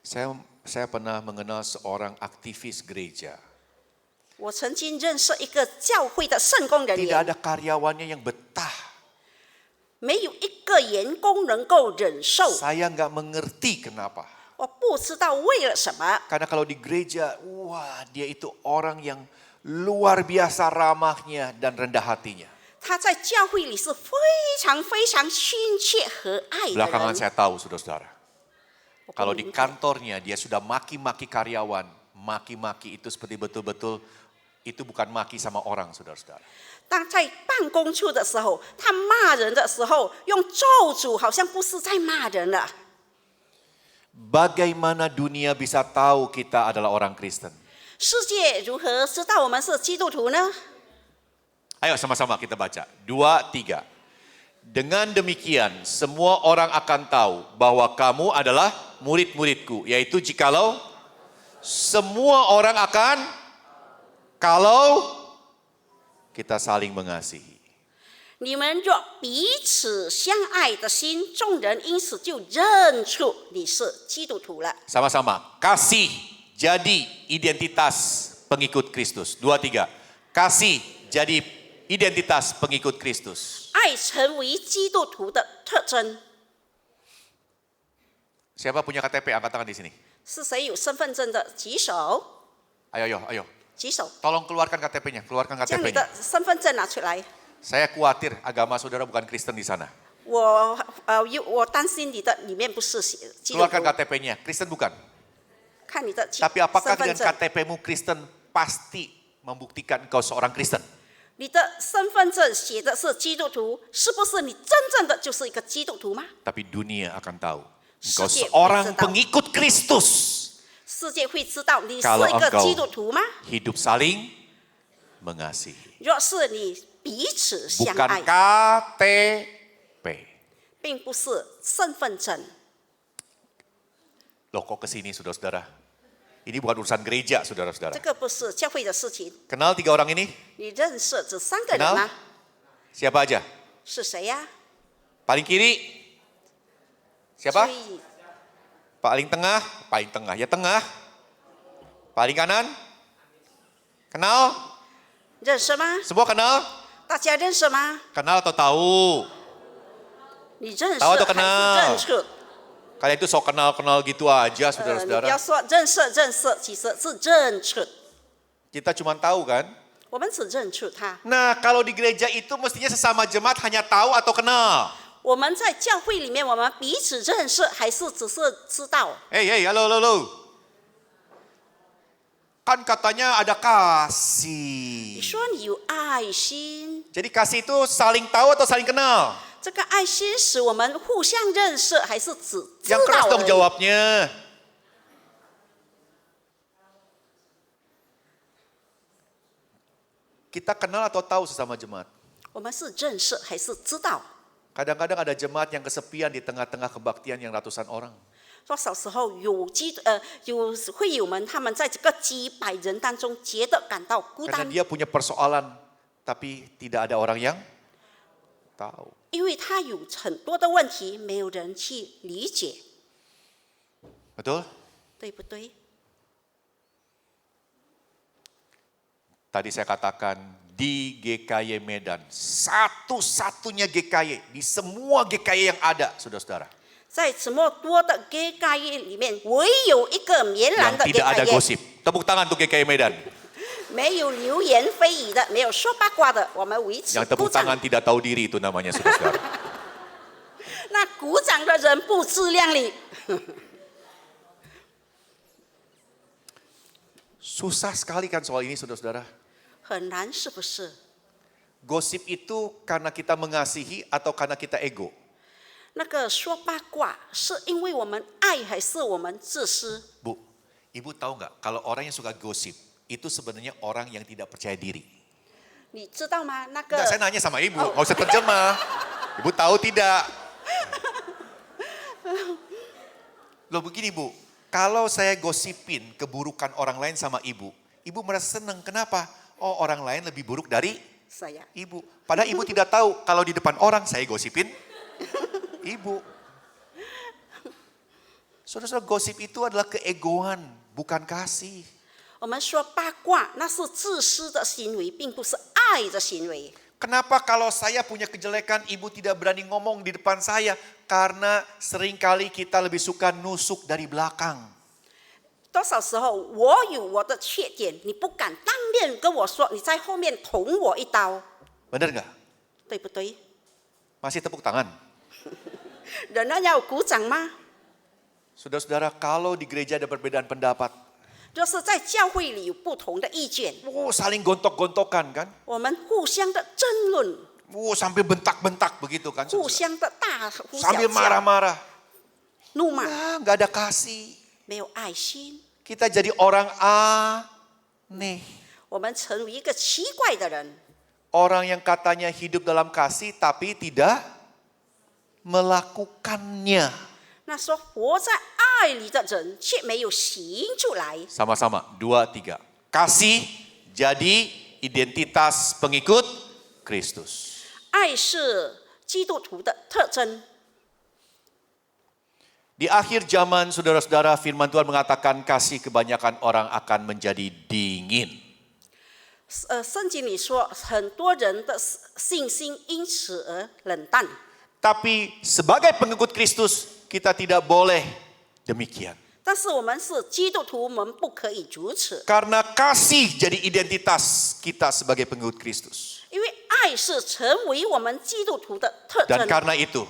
Speaker 1: Saya pernah mengenal seorang aktivis gereja.
Speaker 2: 我曾经认识一个教会的圣工人
Speaker 1: Tidak
Speaker 2: 员，
Speaker 1: ada karyawannya yang betah.
Speaker 2: 没有一个员工能够忍受。
Speaker 1: Saya nggak mengerti kenapa.
Speaker 2: 我不知道为了什么。
Speaker 1: Karena kalau di gereja, wah dia itu orang yang luar biasa ramahnya dan rendah hatinya.
Speaker 2: 他在教会里是非常非常亲切和爱的
Speaker 1: Belakangan
Speaker 2: 人。
Speaker 1: saya tahu saudara-saudara. Kalau di kantornya dia sudah maki-maki karyawan, maki-maki itu seperti betul-betul itu bukan maki sama orang saudara-saudara.
Speaker 2: 当在办公处的时候，他骂人的时候用咒诅，好像不是在骂人了。
Speaker 1: Bagaimana dunia bisa tahu kita adalah orang Kristen?
Speaker 2: 世界如何知道我们是基督徒呢？
Speaker 1: Ayo sama-sama kita baca. 2, 3. Dengan demikian semua orang akan tahu bahwa kamu adalah murid-muridku. Yaitu jikalau semua orang akan kalau kita saling mengasihi.
Speaker 2: 你们若彼此相爱的心，众人因此就认出你是基督徒了。
Speaker 1: Sama-sama. Kasih jadi identitas pengikut Kristus. 2, 3. Kasih jadi identitas pengikut Kristus.
Speaker 2: 爱成为基督徒的特征。
Speaker 1: Siapa punya KTP? Angkat tangan di sini.
Speaker 2: 是谁有身份证的？举手。
Speaker 1: Ayo, ayo, ayo.
Speaker 2: 举手，
Speaker 1: Tolong keluarkan KTP-nya, keluarkan
Speaker 2: 将你
Speaker 1: KTP-nya.
Speaker 2: 的身份证拿出来。
Speaker 1: Saya khawatir agama saudara bukan Kristen di sana.
Speaker 2: 我担心你的里面不是基督徒
Speaker 1: Keluarkan，KTP-nya, Kristen bukan.
Speaker 2: 看你的
Speaker 1: Tapi apakah
Speaker 2: 身份
Speaker 1: dengan
Speaker 2: 证，
Speaker 1: KTP-mu Kristen pasti membuktikan engkau seorang Kristen?
Speaker 2: 你的身份证写的是基督徒，是不是你真正的就是一个基督徒吗？
Speaker 1: Tapi dunia akan tahu engkau
Speaker 2: 世界
Speaker 1: seorang
Speaker 2: 会知道。
Speaker 1: pengikut Kristus.
Speaker 2: 世界会知道你是
Speaker 1: Kalau
Speaker 2: 一个
Speaker 1: engkau
Speaker 2: 基督徒吗？
Speaker 1: hidup saling mengasihi.
Speaker 2: 若是你彼此相
Speaker 1: Bukan
Speaker 2: 爱，
Speaker 1: KTP.
Speaker 2: 并不是身份证。
Speaker 1: Loh kok kesini saudara-saudara? Ini bukan urusan gereja
Speaker 2: 这
Speaker 1: saudara-saudara.
Speaker 2: 个不是教会的事情。
Speaker 1: Kenal 3 orang ini?
Speaker 2: 你认识这3个人
Speaker 1: Kenal?
Speaker 2: 吗？
Speaker 1: Siapa aja?
Speaker 2: 是谁呀？
Speaker 1: Paling kiri? Siapa?
Speaker 2: 注意
Speaker 1: Paling tengah, ya tengah. Paling kanan? Kenal?
Speaker 2: 认识吗？
Speaker 1: Semua kenal?
Speaker 2: 大家认识吗？
Speaker 1: Kenal atau tahu?
Speaker 2: 你认识
Speaker 1: Tahu atau
Speaker 2: 还
Speaker 1: kenal？
Speaker 2: 是认识？
Speaker 1: Kalian itu sok kenal-kenal gitu aja
Speaker 2: 你不要
Speaker 1: saudara-saudara.
Speaker 2: 说认识认识，其实是认识。
Speaker 1: Kita cuma tahu kan?
Speaker 2: 我们只认识他。
Speaker 1: Nah kalau di gereja itu mestinya sesama jemaat hanya tahu atau kenal.
Speaker 2: 我们在教会里面，我们彼此认识，还是只是知道？
Speaker 1: Hey, halo. Kan katanya ada
Speaker 2: 你
Speaker 1: kasih.
Speaker 2: 说你有爱心，
Speaker 1: Jadi kasih itu saling tahu atau saling kenal?
Speaker 2: 这个爱心使我们互相认识，还是只知
Speaker 1: Yang keras
Speaker 2: 道
Speaker 1: dong
Speaker 2: 而已？
Speaker 1: jawabnya. Kita kenal atau tahu sesama jemaat?
Speaker 2: 我们是认识还是知道？
Speaker 1: Kadang-kadang ada jemaat yang kesepian di tengah-tengah kebaktian yang ratusan orang.
Speaker 2: 多少时候有会友们，他们在这个几百人当中，觉得感到孤
Speaker 1: Karena
Speaker 2: 单，
Speaker 1: dia punya persoalan, tapi tidak ada orang yang tahu.
Speaker 2: 因为他有很多的问题，没有人去理解，
Speaker 1: Betul?
Speaker 2: 对不对？
Speaker 1: Tadi saya katakan di GKY Medan, satu-satunya GKY, di semua GKY yang ada, saudara-saudara.
Speaker 2: 在这么多的 GKY 里面，唯有一个棉兰
Speaker 1: Yang
Speaker 2: 的
Speaker 1: tidak ada
Speaker 2: GKY，
Speaker 1: gosip. Tepuk tangan untuk GKY Medan.
Speaker 2: 没有流言蜚语的，没有说八卦的，我们维持
Speaker 1: Yang
Speaker 2: 鼓
Speaker 1: tepuk
Speaker 2: 掌。
Speaker 1: tangan tidak tahu diri itu namanya, saudara-saudara.
Speaker 2: 那鼓掌的人不自量力，
Speaker 1: Susah sekali kan soal ini, saudara-saudara.
Speaker 2: 很难，是不是？
Speaker 1: Gosip itu karena kita mengasihi atau karena kita ego?
Speaker 2: 那个说八卦是因为我们爱还是我们自私？
Speaker 1: Bu, ibu tahu nggak kalau orang yang suka gosip itu sebenarnya orang yang tidak percaya diri.
Speaker 2: 你知道吗？那个
Speaker 1: Enggak, saya nanya sama ibu, nggak usah terjemah. Ibu tahu tidak? Loh begini bu, kalau saya gosipin keburukan orang lain sama ibu merasa senang. Kenapa? Oh orang lain lebih buruk dari
Speaker 2: 谁呀？
Speaker 1: ibu. Padahal ibu tidak tahu kalau di depan orang saya gosipin ibu. Saudara-saudara, gosip itu adalah keegoan, bukan kasih.
Speaker 2: 我们说八卦，那是自私的行为，并不是爱的行为。
Speaker 1: Kenapa kalau saya punya kejelekan, ibu tidak berani ngomong di depan saya? Karena seringkali kita lebih suka nusuk dari belakang.
Speaker 2: 多少时候我有我的缺点，你不敢当面跟我说，你在后面捅我一刀，
Speaker 1: Benar nggak?
Speaker 2: 对不对？
Speaker 1: Masih tepuk tangan.
Speaker 2: 人人要鼓掌吗？
Speaker 1: Saudara-saudara, kalau di gereja ada perbedaan pendapat,
Speaker 2: 就是在教会里有不同的意见，
Speaker 1: saling gontok-gontokan kan?
Speaker 2: 我们互相的争论，
Speaker 1: Sampai bentak-bentak begitu kan?
Speaker 2: 互
Speaker 1: saudara-saudara.
Speaker 2: 相的大呼小
Speaker 1: Sambil
Speaker 2: 叫、
Speaker 1: marah-marah.
Speaker 2: 怒骂，
Speaker 1: Nggak ada kasih.
Speaker 2: 没有爱心，
Speaker 1: Kita jadi orang aneh.
Speaker 2: 我们成为一个奇怪的人。
Speaker 1: Orang yang katanya hidup dalam kasih tapi tidak melakukannya.
Speaker 2: 那说活在爱里的人，却没有行出来。
Speaker 1: Sama-sama, 2, 3. Kasih jadi identitas pengikut Kristus.
Speaker 2: 爱是基督徒的特征。
Speaker 1: Di akhir zaman, saudara-saudara, firman Tuhan mengatakan kasih kebanyakan orang akan menjadi dingin.
Speaker 2: 圣经里说，很多人的信心因此而冷淡。
Speaker 1: Tapi sebagai pengikut Kristus, kita tidak boleh demikian.
Speaker 2: 但是我们是基督徒，我们不可以如此，
Speaker 1: Karena kasih jadi identitas kita sebagai pengikut Kristus.
Speaker 2: 因为爱是成为我们基督徒的特
Speaker 1: Dan
Speaker 2: 征。
Speaker 1: karena itu,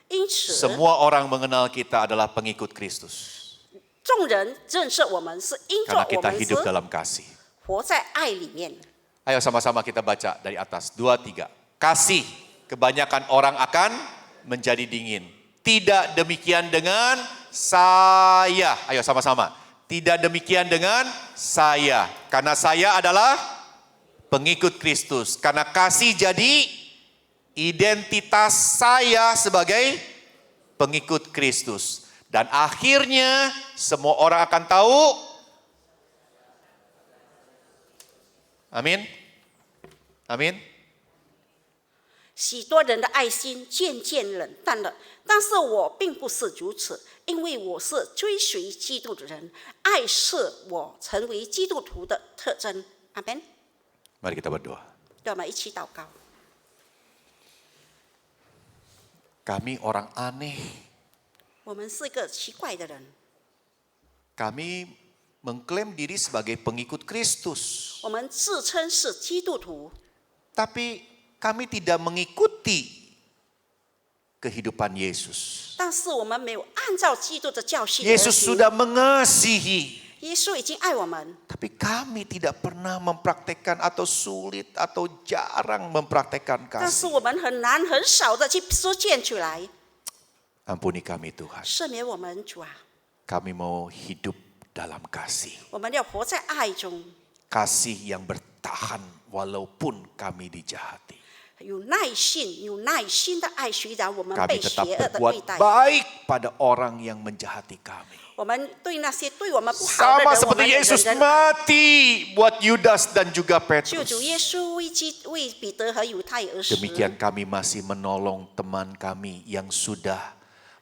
Speaker 2: 因此，
Speaker 1: semua orang mengenal kita adalah pengikut Kristus.
Speaker 2: 众人认识我们是因着
Speaker 1: Karena
Speaker 2: 我
Speaker 1: kita
Speaker 2: 们
Speaker 1: hidup
Speaker 2: 是
Speaker 1: dalam kasih.
Speaker 2: 活在爱里面。
Speaker 1: Ayo sama-sama kita baca dari atas. 2, 3. Kasih, kebanyakan orang akan menjadi dingin. Tidak demikian dengan saya. Ayo sama-sama. Tidak demikian dengan saya. Karena saya adalah pengikut Kristus. Karena kasih jadi identitas saya sebagai pengikut Kristus. Dan akhirnya semua orang akan tahu. Amin. Amin.
Speaker 2: 许多人的爱心渐渐冷淡了，但是我并不是如此，因为我是追随基督的人，爱是我成为基督徒的特征。阿门。
Speaker 1: Mari kita berdoa.
Speaker 2: 让我们一起祷告。
Speaker 1: Kami orang aneh.
Speaker 2: 我们是一个奇怪的人，
Speaker 1: Kami mengklaim diri sebagai pengikut Kristus.
Speaker 2: 我们自称是基督徒，
Speaker 1: Tapi kami tidak mengikuti kehidupan Yesus.
Speaker 2: 但是我们没有按照基督的教训而
Speaker 1: Yesus
Speaker 2: 行。
Speaker 1: sudah mengasihi.
Speaker 2: 耶稣已经爱我们，
Speaker 1: Tapi kami tidak pernah mempraktekkan atau sulit atau jarang mempraktekkan
Speaker 2: 但是
Speaker 1: kasih.
Speaker 2: 我们很少的去实践出来。
Speaker 1: Ampuni kami Tuhan.
Speaker 2: 赦免我们，主啊，
Speaker 1: Kami mau hidup dalam kasih.
Speaker 2: 我们要活在爱中，
Speaker 1: Kasih yang bertahan walaupun kami dijahati.
Speaker 2: 有耐心的爱，虽然我们
Speaker 1: Kami
Speaker 2: 被
Speaker 1: tetap
Speaker 2: 邪恶的对
Speaker 1: berbuat
Speaker 2: 待，
Speaker 1: baik pada orang yang menjahati kami.
Speaker 2: 我们对那些对我们不好的
Speaker 1: Sama
Speaker 2: 人，我
Speaker 1: seperti
Speaker 2: 们
Speaker 1: Yesus
Speaker 2: 忍。
Speaker 1: mati buat Yudas dan juga
Speaker 2: 救主
Speaker 1: Petrus.
Speaker 2: 耶稣为彼得和犹太而死。
Speaker 1: Demikian kami masih menolong teman kami yang sudah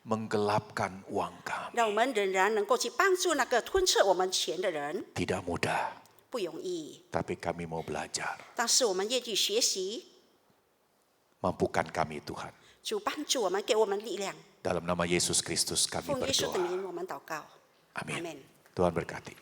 Speaker 1: menggelapkan uang kami.
Speaker 2: 让我们仍然能够去帮助那个吞噬我们钱的人，
Speaker 1: Tidak mudah,
Speaker 2: 不容易。
Speaker 1: tapi kami mau belajar.
Speaker 2: 但是我们愿意学习，
Speaker 1: Mampukan kami Tuhan.
Speaker 2: 主帮助我们，给我们力量。
Speaker 1: Dalam nama Yesus Kristus kami
Speaker 2: 奉耶稣的
Speaker 1: berdoa.
Speaker 2: 名，我们祷告。
Speaker 1: Amin.
Speaker 2: Amin.
Speaker 1: Tuhan berkati.